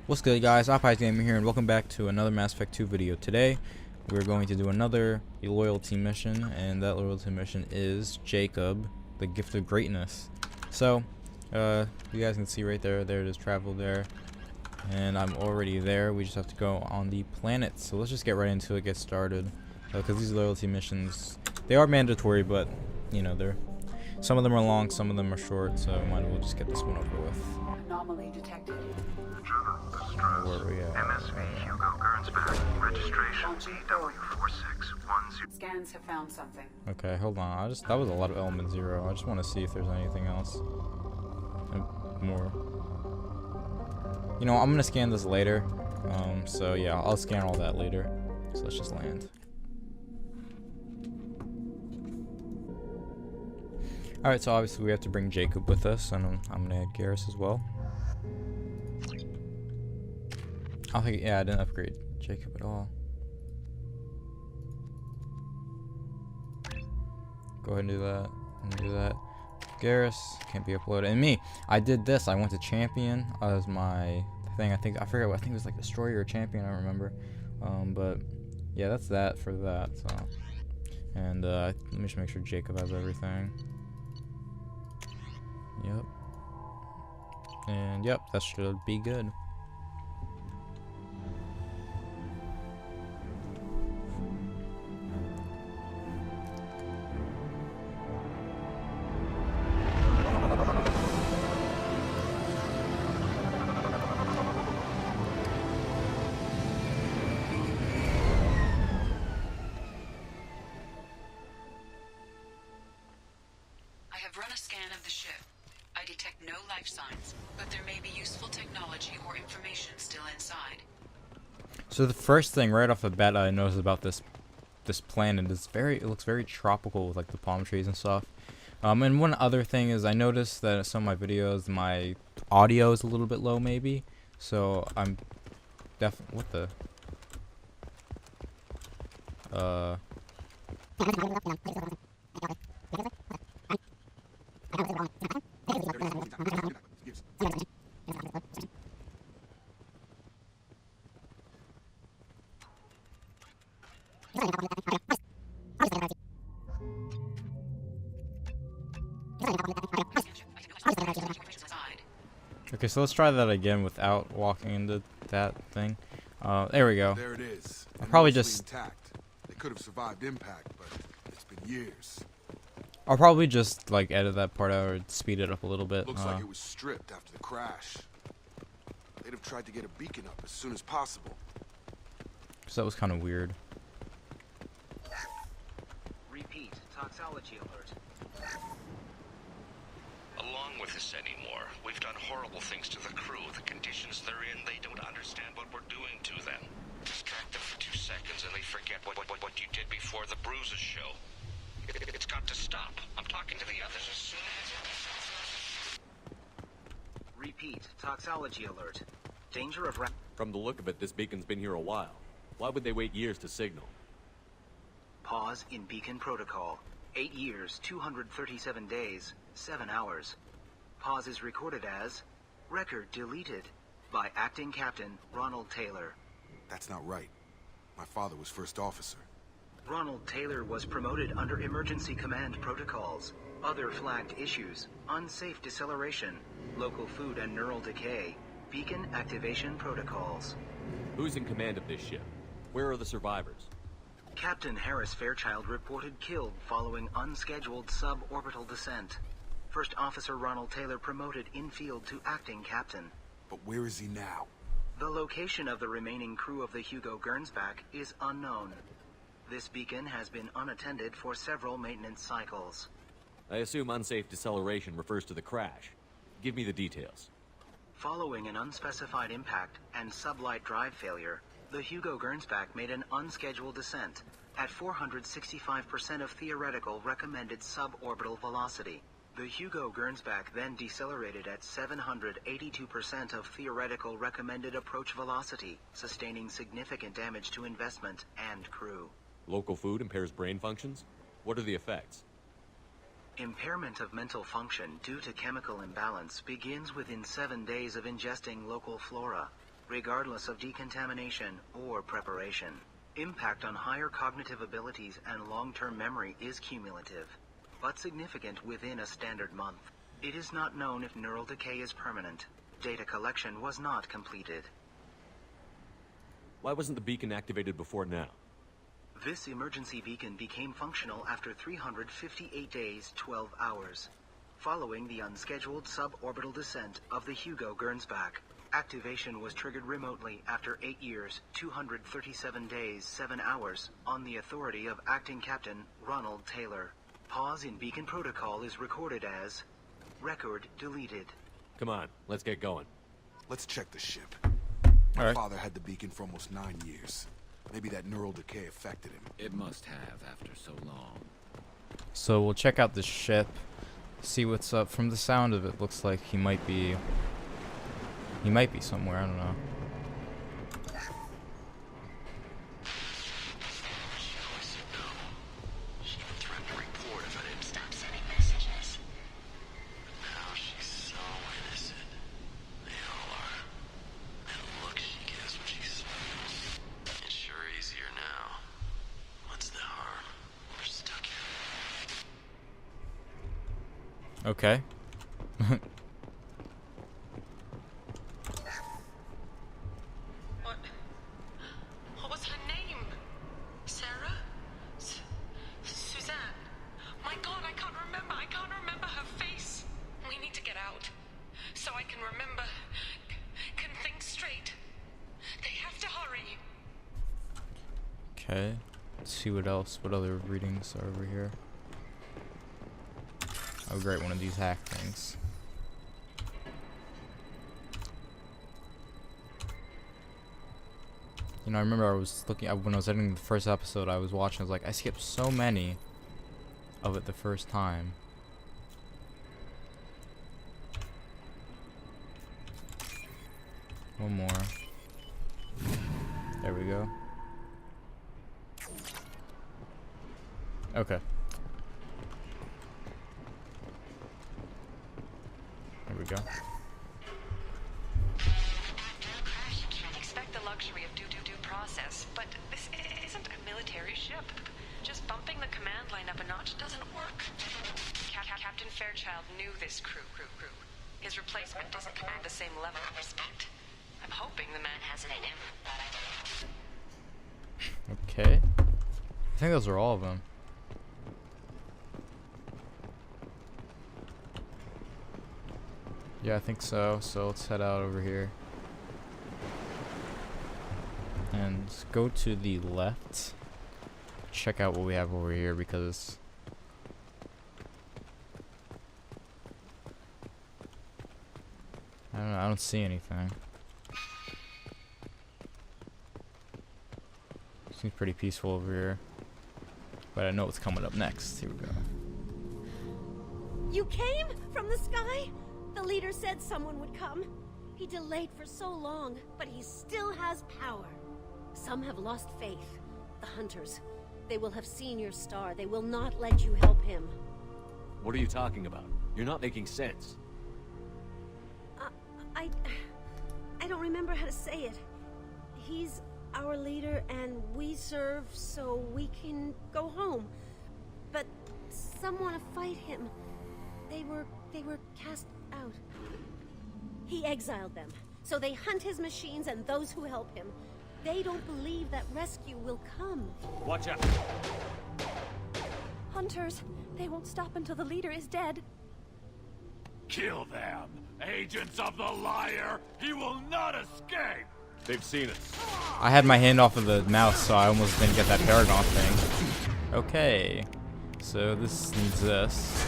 What's good, guys? Gamer here, and welcome back to another Mass Effect 2 video. Today, we're going to do another loyalty mission, and that loyalty mission is Jacob, the Gift of Greatness. So, you guys can see right there, there it is, travel there, and I'm already there. We just have to go on the planet. So let's just get right into it, get started, because these loyalty missions, they are mandatory, but, you know, some of them are long, some of them are short, so might as well just get this one over with. Anomaly detected. Where are we at? MSV Hugo Gernsback, registration DW4610. Scans have found something. Okay, hold on. That was a lot of element 0. I just want to see if there's anything else. More. You know, I'm gonna scan this later. So yeah, I'll scan all that later. So let's just land. Alright, so obviously we have to bring Jacob with us, and I'm gonna add Garrus as well. Yeah, I didn't upgrade Jacob at all. Go ahead and do that, and do that. Garrus can't be uploaded. And me, I did this. I went to champion as my thing. I forget what. I think it was like destroyer or champion. I don't remember. But yeah, that's that for that. So, and let me just make sure Jacob has everything. Yep. And yep, that should be good. Run a scan of the ship. I detect no life signs, but there may be useful technology or information still inside. So the first thing right off the bat I noticed about this planet is it looks very tropical with like the palm trees and stuff. And one other thing is I noticed that in some of my videos my audio is a little bit low maybe. So I'm definitely Okay, so let's try that again without walking into that thing. There we go. There it is. I'll probably Mostly just intact. They could have survived impact, but it's been years. I'll probably just like edit that part out or speed it up a little bit. Looks like it was stripped after the crash. They'd have tried to get a beacon up as soon as possible. So that was kind of weird. Repeat, toxology alert. Along with this anymore. We've done horrible things to the crew. The conditions they're in, they don't understand what we're doing to them. Distract them for 2 seconds and they forget what you did before the bruises show. It's got to stop. I'm talking to the others as soon as... Repeat, toxology alert. Danger of... From the look of it, this beacon's been here a while. Why would they wait years to signal? Pause in beacon protocol. 8 years, 237 days, 7 hours. Pause is recorded as record deleted by acting captain Ronald Taylor. That's not right. My father was first officer. Ronald Taylor was promoted under emergency command protocols. Other flagged issues: unsafe deceleration, local food and neural decay, beacon activation protocols. Who's in command of this ship? Where are the survivors? Captain Harris Fairchild reported killed following unscheduled suborbital descent. First Officer Ronald Taylor promoted in-field to acting captain. But where is he now? The location of the remaining crew of the Hugo Gernsback is unknown. This beacon has been unattended for several maintenance cycles. I assume unsafe deceleration refers to the crash. Give me the details. Following an unspecified impact and sublight drive failure, the Hugo Gernsback made an unscheduled descent at 465% of theoretical recommended suborbital velocity. The Hugo Gernsback then decelerated at 782% of theoretical recommended approach velocity, sustaining significant damage to investment and crew. Local food impairs brain functions? What are the effects? Impairment of mental function due to chemical imbalance begins within 7 days of ingesting local flora. regardless of decontamination or preparation. Impact on higher cognitive abilities and long-term memory is cumulative, but significant within a standard month. It is not known if neural decay is permanent. Data collection was not completed. Why wasn't the beacon activated before now? This emergency beacon became functional after 358 days, 12 hours, following the unscheduled suborbital descent of the Hugo Gernsback. Activation was triggered remotely after 8 years, 237 days, 7 hours, on the authority of Acting Captain Ronald Taylor. Pause in beacon protocol is recorded as record deleted. Come on, let's get going. Let's check the ship. All My right. father had the beacon for almost 9 years. Maybe that neural decay affected him. It must have after so long. So we'll check out the ship, see what's up. From the sound of it, looks like he might be somewhere. I don't know. She even threatened to report if I didn't stop sending messages. But now she's so innocent. They all are. And look she gives when she smiles. It's sure easier now. What's the harm? We're stuck here. Okay. What was her name? Sarah? Suzanne? My God, I can't remember. I can't remember her face. We need to get out. So I can remember. Can think straight. They have to hurry. Okay. Let's see what else. What other readings are over here? Oh great, one of these hack things. You know, I remember I was looking when I was editing the first episode, I was watching, I was like, I skipped so many of it the first time. One more. There we go. Okay. There we go. Expect the luxury of due process, but this isn't a military ship. Just bumping the command line up a notch doesn't work. Captain Fairchild knew this crew. His replacement doesn't command the same level of respect. I'm hoping the man has it in him. Okay. I think those are all of them. Yeah, I think so. So let's head out over here. And go to the left. Check out what we have over here because I don't know, I don't see anything. Seems pretty peaceful over here. But I know what's coming up next. Here we go. You came from the sky? The leader said someone would come. He delayed for so long, but he still has power. Some have lost faith. The hunters. They will have seen your star. They will not let you help him. What are you talking about? You're not making sense. I don't remember how to say it. He's our leader and we serve so we can go home. But some want to fight him. They were cast out. He exiled them. So they hunt his machines and those who help him. They don't believe that rescue will come. Watch out! Hunters, they won't stop until the leader is dead. Kill them! Agents of the liar! He will not escape! They've seen us. I had my hand off of the mouse, so I almost didn't get that Paragon thing. Okay. So this needs this.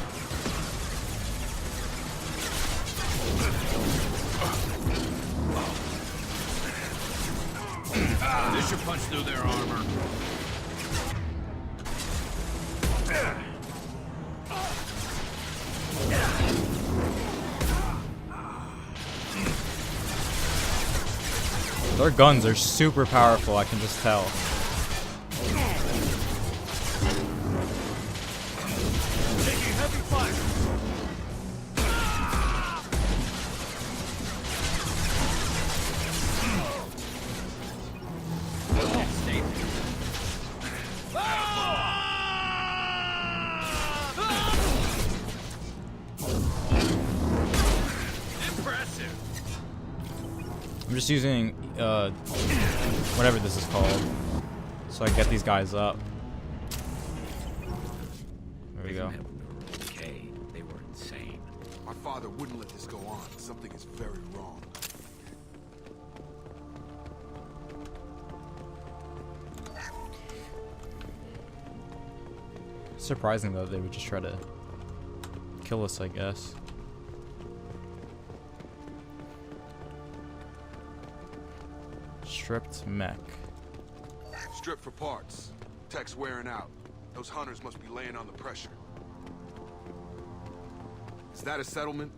This should punch through their armor. Their guns are super powerful, I can just tell. Taking heavy fire. I'm just using whatever this is called, so I get these guys up. There we go. Okay, they were insane. My father wouldn't let this go on. Something is very wrong. Surprising though, they would just try to kill us, I guess. Stripped mech. Strip for parts. Tech's wearing out. Those hunters must be laying on the pressure. Is that a settlement?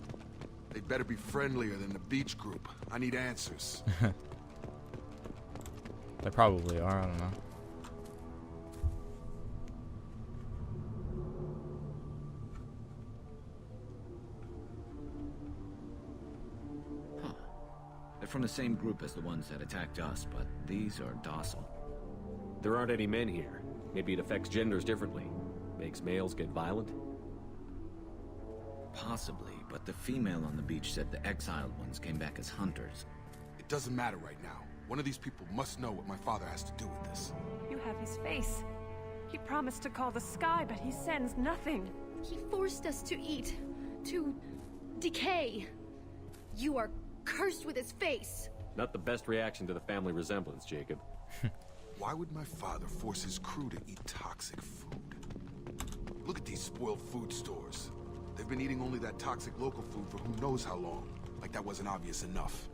They'd better be friendlier than the beach group. I need answers. They probably are, I don't know. Huh. They're from the same group as the ones that attacked us, but these are docile. There aren't any men here. Maybe it affects genders differently. Makes males get violent? Possibly, but the female on the beach said the exiled ones came back as hunters. It doesn't matter right now. One of these people must know what my father has to do with this. You have his face. He promised to call the sky, but he sends nothing. He forced us to eat, to decay. You are cursed with his face. Not the best reaction to the family resemblance, Jacob. Why would my father force his crew to eat toxic food? Look at these spoiled food stores. They've been eating only that toxic local food for who knows how long. Like that wasn't obvious enough.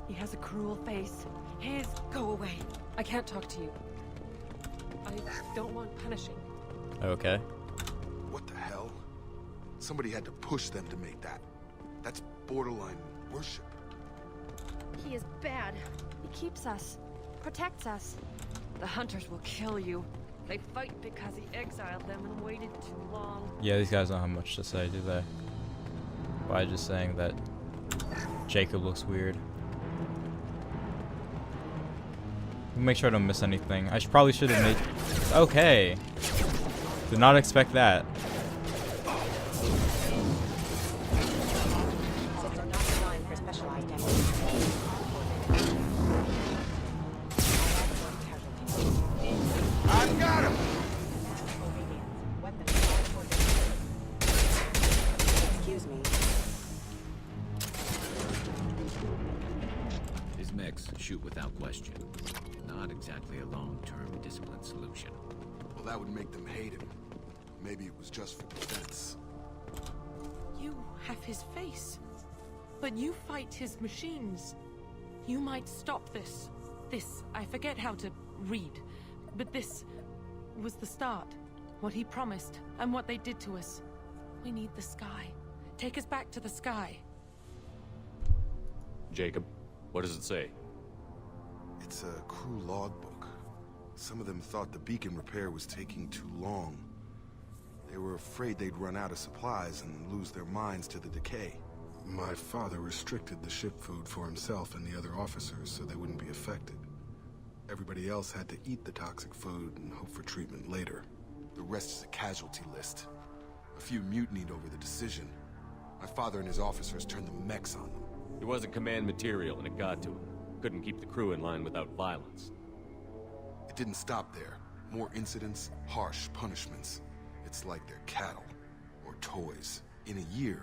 He has a cruel face. His... Go away. I can't talk to you. I don't want punishing. Okay. What the hell? Somebody had to push them to make that. That's borderline worship. He is bad. He keeps us. Protects us. The hunters will kill you. They fight because he exiled them and waited too long. Yeah, these guys don't have much to say, do they? By just saying that Jacob looks weird. Make sure I don't miss anything. I probably should have made... Okay. Did not expect that. I got him! Excuse me. His mechs shoot without question. Not exactly a long-term discipline solution. Well, that would make them hate him. Maybe it was just for defense. You have his face, but you fight his machines. You might stop this. This, I forget how to read, but this was the start. What he promised, and what they did to us. We need the sky. Take us back to the sky. Jacob, what does it say? It's a crew logbook. Some of them thought the beacon repair was taking too long. They were afraid they'd run out of supplies and lose their minds to the decay. My father restricted the ship food for himself and the other officers so they wouldn't be affected. Everybody else had to eat the toxic food and hope for treatment later. The rest is a casualty list. A few mutinied over the decision. My father and his officers turned the mechs on them. He wasn't command material and it got to him. Couldn't keep the crew in line without violence. It didn't stop there. More incidents, harsh punishments. It's like they're cattle or toys. In a year,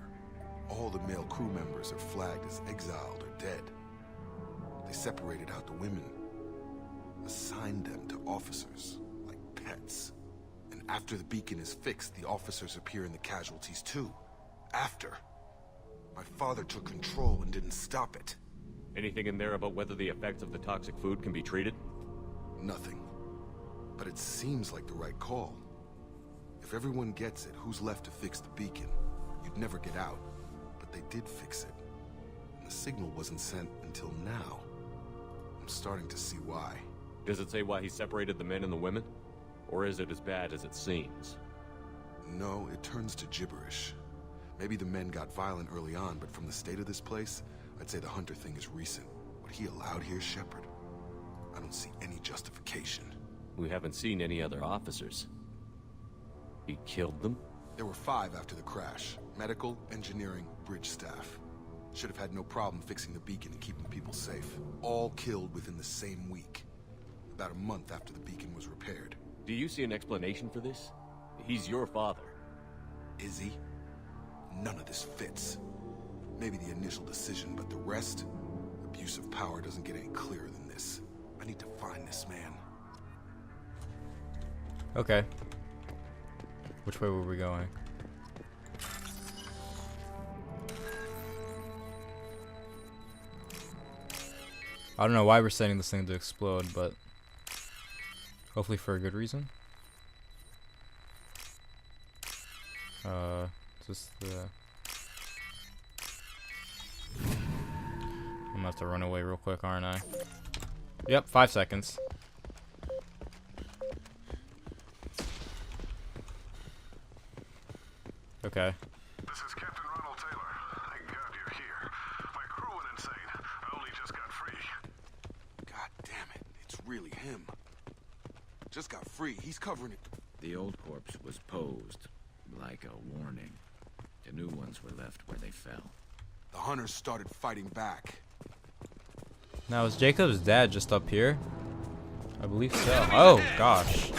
all the male crew members are flagged as exiled or dead. They separated out the women, assigned them to officers like pets. And after the beacon is fixed, the officers appear in the casualties too. After. My father took control and didn't stop it. Anything in there about whether the effects of the toxic food can be treated? Nothing. But it seems like the right call. If everyone gets it, who's left to fix the beacon? You'd never get out. But they did fix it. And the signal wasn't sent until now. I'm starting to see why. Does it say why he separated the men and the women? Or is it as bad as it seems? No, it turns to gibberish. Maybe the men got violent early on, but from the state of this place, I'd say the Hunter thing is recent. What he allowed here, Shepard, I don't see any justification. We haven't seen any other officers. He killed them? There were 5 after the crash. Medical, engineering, bridge staff. Should have had no problem fixing the beacon and keeping people safe. All killed within the same week. About a month after the beacon was repaired. Do you see an explanation for this? He's your father. Is he? None of this fits. Maybe the initial decision, but the rest? Abuse of power doesn't get any clearer than this. I need to find this man. Okay. Which way were we going? I don't know why we're setting this thing to explode, but hopefully for a good reason. Just the... I'm gonna have to run away real quick, aren't I? Yep, 5 seconds. Okay. This is Captain Ronald Taylor. Thank God you're here. My crew went insane. I only just got free. God damn it, it's really him. Just got free, he's covering it. The old corpse was posed like a warning. The new ones were left where they fell. The hunters started fighting back. Now, is Jacob's dad just up here? I believe so. Oh, gosh.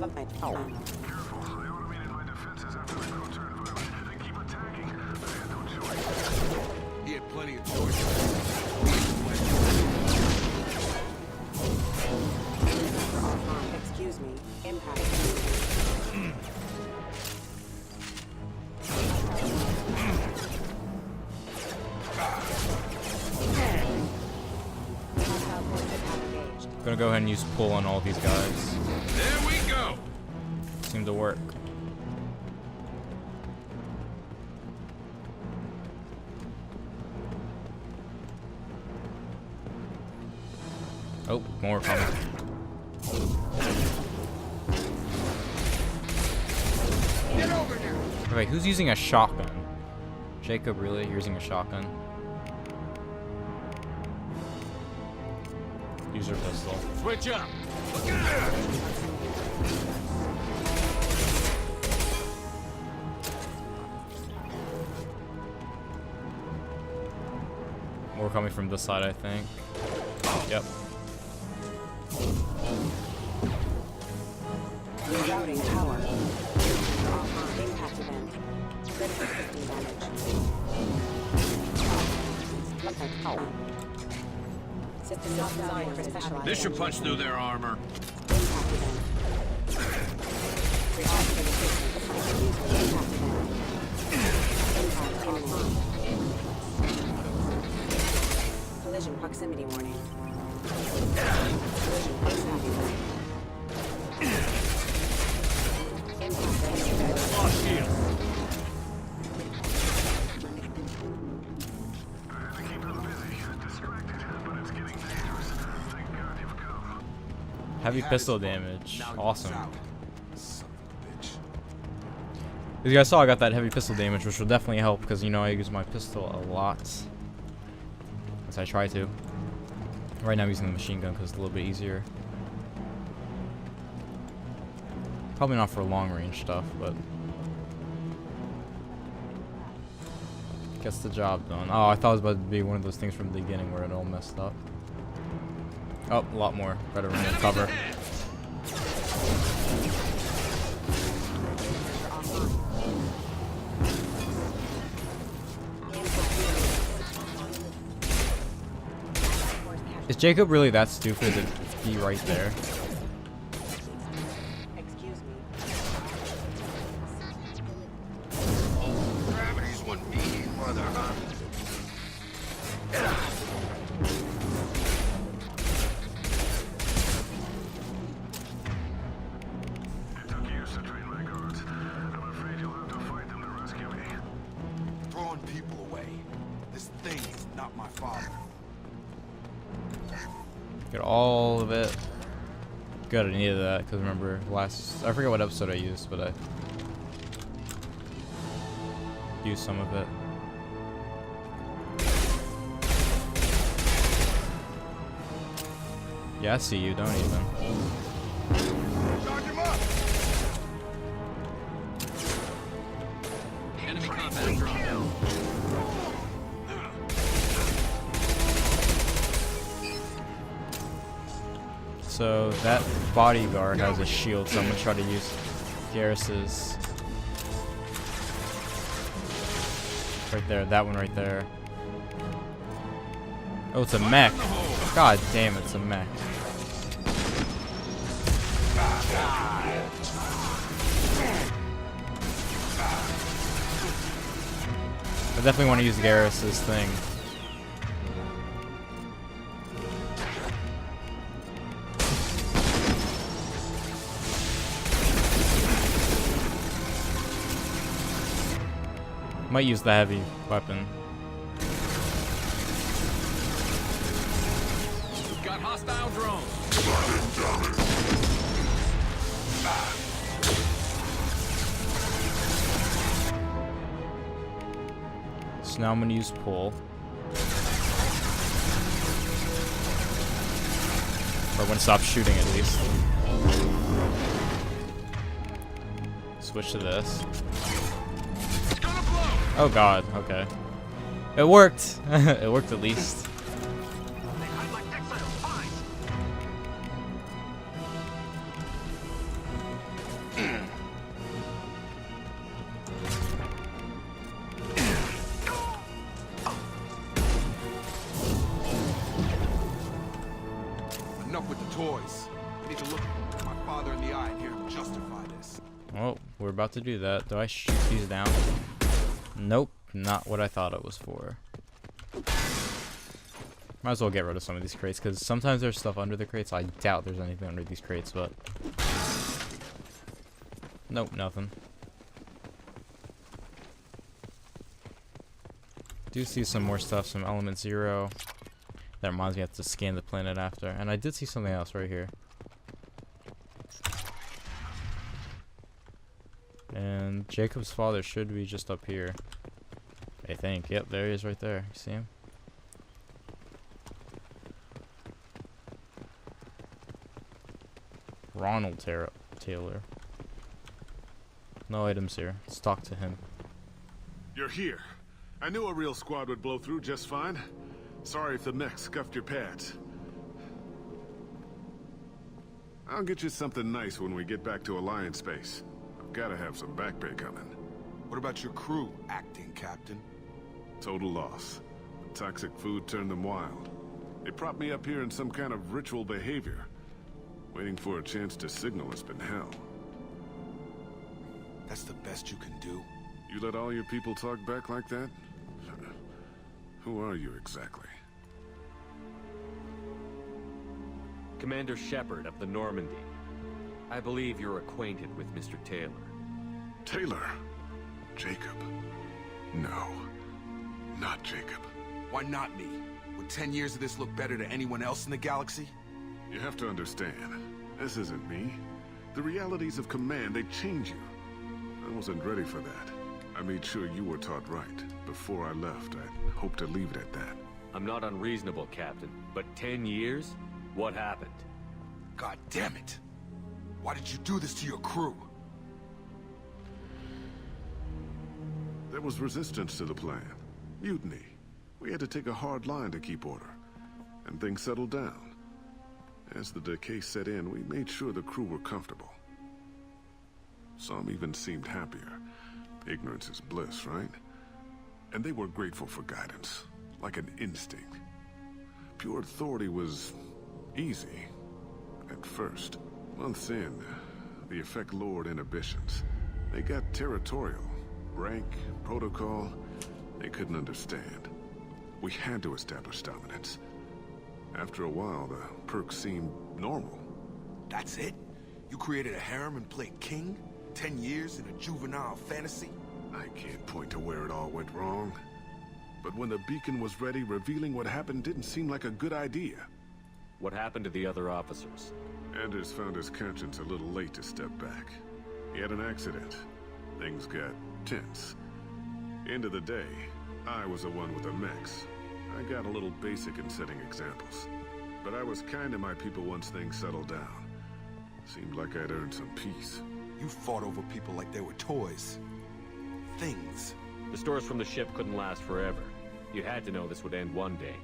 Careful, I automated my defenses after the crew turned violent. They keep attacking, but I had no choice. He had plenty of choices. Excuse me. Impact. Gonna go ahead and use pull on all these guys. There we go. Seemed to work. Oh, more coming. Get over here. Okay, who's using a shotgun? Jacob, really? You're using a shotgun? Use your pistol. Switch up. More coming from this side, I think. Yep. Rerouting power. Impact event. Critical system damage. System not designed for specialized. This should punch through their armor. Impact event. Reactivating system. Impact event. Impact imminent. Collision proximity warning. Collision proximity warning. Lost shield. Heavy pistol damage. Awesome. Son of a bitch. As you guys saw, I got that heavy pistol damage, which will definitely help because, you know, I use my pistol a lot. As I try to. Right now I'm using the machine gun because it's a little bit easier. Probably not for long range stuff, but gets the job done. Oh, I thought it was about to be one of those things from the beginning where it all messed up. Oh, a lot more. Better run and cover. Is Jacob really that stupid to be right there? Excuse me. Gravity's one beady mother, huh? It took years to train my guards. I'm afraid you'll have to fight them to rescue me. Throwing people away. This thing is not my father. Get all of it. Good, I needed that because remember I forget what episode I used, but I used some of it. Yeah, I see you. Don't even. Charge him up! Enemy combat drone. So that bodyguard has a shield, so I'm gonna try to use Garrus's. Right there, that one right there. Oh, it's a mech. God damn, it's a mech. I definitely want to use Garrus's thing. Might use the heavy weapon. Got hostile drones. So now I'm gonna use pull. Or when it stops shooting at least. Switch to this. Oh god, okay. It worked! It worked at least. Enough with the toys. I need to look my father in the eye and hear him justify this. Oh, we're about to do that. Do I shoot these down? Nope, not what I thought it was for. Might as well get rid of some of these crates, because sometimes there's stuff under the crates. I doubt there's anything under these crates, but... Nope, nothing. Do see some more stuff, some element 0. That reminds me I have to scan the planet after. And I did see something else right here. And Jacob's father should be just up here. I think. Yep, there he is right there. You see him? Ronald Taylor. No items here. Let's talk to him. You're here. I knew a real squad would blow through just fine. Sorry if the mech scuffed your pads. I'll get you something nice when we get back to Alliance space. I've gotta have some back pay coming. What about your crew, acting captain? Total loss. The toxic food turned them wild. They propped me up here in some kind of ritual behavior. Waiting for a chance to signal has been hell. That's the best you can do? You let all your people talk back like that? Who are you exactly? Commander Shepard of the Normandy. I believe you're acquainted with Mr. Taylor. Taylor? Jacob? No. Not Jacob. Why not me? Would 10 years of this look better to anyone else in the galaxy? You have to understand, this isn't me. The realities of command, they change you. I wasn't ready for that. I made sure you were taught right. Before I left, I hoped to leave it at that. I'm not unreasonable, Captain, but 10 years? What happened? God damn it! Why did you do this to your crew? There was resistance to the plan. Mutiny. We had to take a hard line to keep order. And things settled down. As the decay set in, we made sure the crew were comfortable. Some even seemed happier. Ignorance is bliss, right? And they were grateful for guidance, like an instinct. Pure authority was easy, at first. Months in, the effect lowered inhibitions. They got territorial. Rank, protocol, they couldn't understand. We had to establish dominance. After a while, the perks seemed normal. That's it? You created a harem and played king? 10 years in a juvenile fantasy? I can't point to where it all went wrong. But when the beacon was ready, revealing what happened didn't seem like a good idea. What happened to the other officers? Anders found his conscience a little late to step back. He had an accident. Things got tense. End of the day, I was the one with the mechs. I got a little basic in setting examples. but I was kind to my people once things settled down. Seemed like I'd earned some peace. You fought over people like they were toys. Things. The stores from the ship couldn't last forever. You had to know this would end one day.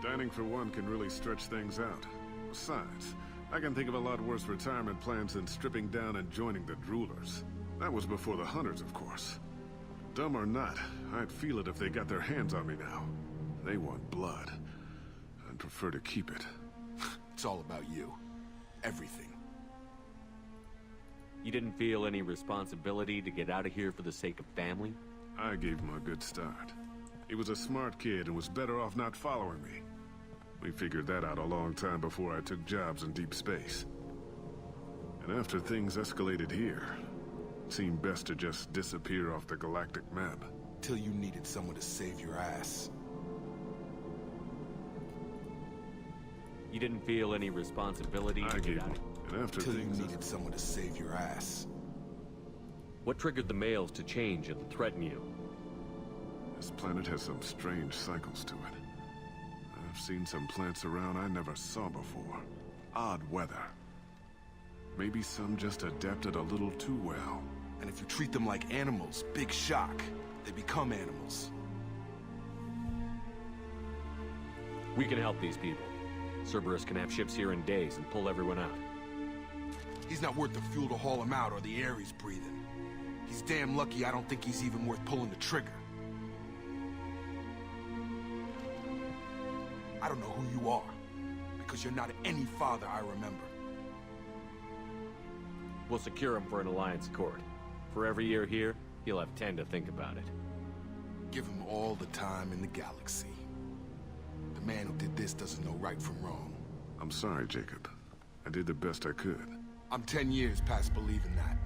Dining for one can really stretch things out. Besides, I can think of a lot worse retirement plans than stripping down and joining the Droolers. That was before the Hunters, of course. Dumb or not, I'd feel it if they got their hands on me now. They want blood. I'd prefer to keep it. It's all about you. Everything. You didn't feel any responsibility to get out of here for the sake of family? I gave him a good start. He was a smart kid and was better off not following me. We figured that out a long time before I took jobs in deep space. And after things escalated here, it seemed best to just disappear off the galactic map. Till you needed someone to save your ass. You didn't feel any responsibility I to gave get out him, of and after Till you things needed someone to save your ass. What triggered the males to change and threaten you? This planet has some strange cycles to it. I've seen some plants around I never saw before. Odd weather. Maybe some just adapted a little too well. And if you treat them like animals, big shock. They become animals. We can help these people. Cerberus can have ships here in days and pull everyone out. He's not worth the fuel to haul him out or the air he's breathing. He's damn lucky I don't think he's even worth pulling the trigger. I don't know who you are, because you're not any father I remember. We'll secure him for an Alliance court. For every year here, he'll have 10 to think about it. Give him all the time in the galaxy. The man who did this doesn't know right from wrong. I'm sorry, Jacob. I did the best I could. I'm 10 years past believing that.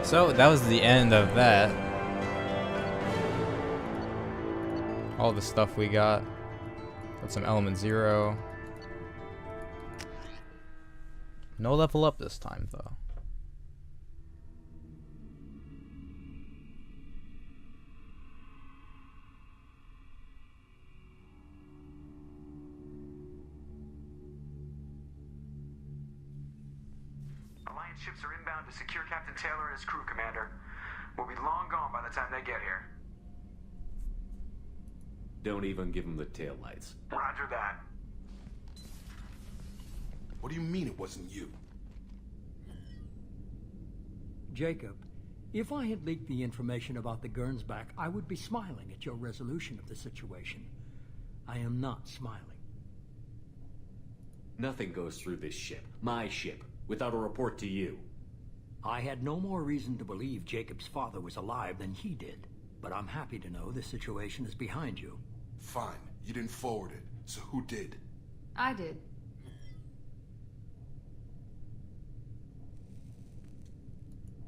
So that was the end of that. All the stuff we got. Got some Element 0. No level up this time though. Alliance ships are inbound to secure Captain Taylor and his crew, Commander. We'll be long gone by the time they get here. Don't even give him the taillights. Roger that. What do you mean it wasn't you? Jacob, if I had leaked the information about the Gernsback, I would be smiling at your resolution of the situation. I am not smiling. Nothing goes through this ship, my ship, without a report to you. I had no more reason to believe Jacob's father was alive than he did, but I'm happy to know the situation is behind you. Fine, you didn't forward it, so who did? I did.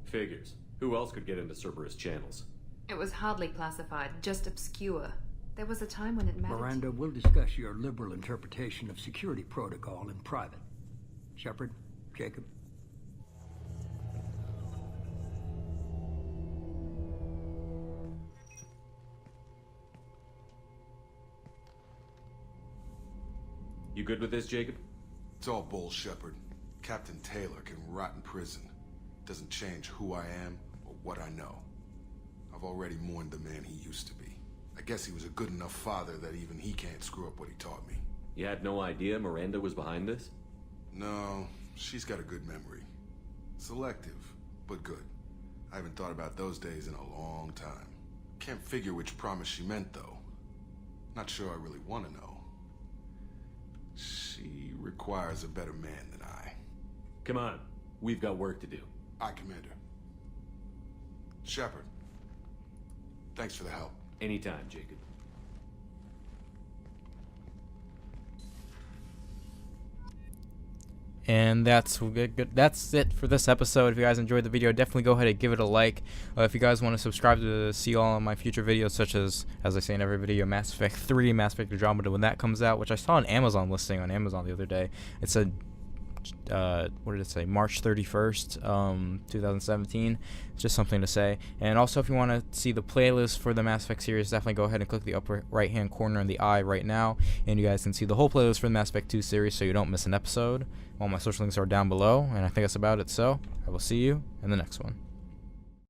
Figures. Who else could get into Cerberus channels? It was hardly classified, just obscure. There was a time when it mattered. Miranda, we'll discuss your liberal interpretation of security protocol in private. Shepard, Jacob. You good with this, Jacob? It's all bull, Shepard. Captain Taylor can rot in prison. Doesn't change who I am or what I know. I've already mourned the man he used to be. I guess he was a good enough father that even he can't screw up what he taught me. You had no idea Miranda was behind this? No, she's got a good memory. Selective, but good. I haven't thought about those days in a long time. Can't figure which promise she meant, though. Not sure I really want to know. She requires a better man than I. Come on, we've got work to do. Aye, Commander. Shepard, thanks for the help. Anytime, Jacob. And that's good. That's it for this episode. If you guys enjoyed the video, definitely go ahead and give it a like. If you guys want to subscribe to see all of my future videos, such as I say in every video, Mass Effect 3, Mass Effect Andromeda, when that comes out, which I saw an Amazon listing on Amazon the other day. It said what did it say? March 31st, 2017. Just something to say. And also, if you want to see the playlist for the Mass Effect series, definitely go ahead and click the upper right hand corner in the eye right now, and you guys can see the whole playlist for the Mass Effect 2 series so you don't miss an episode. All my social links are down below, and I think that's about it. So I will see you in the next one.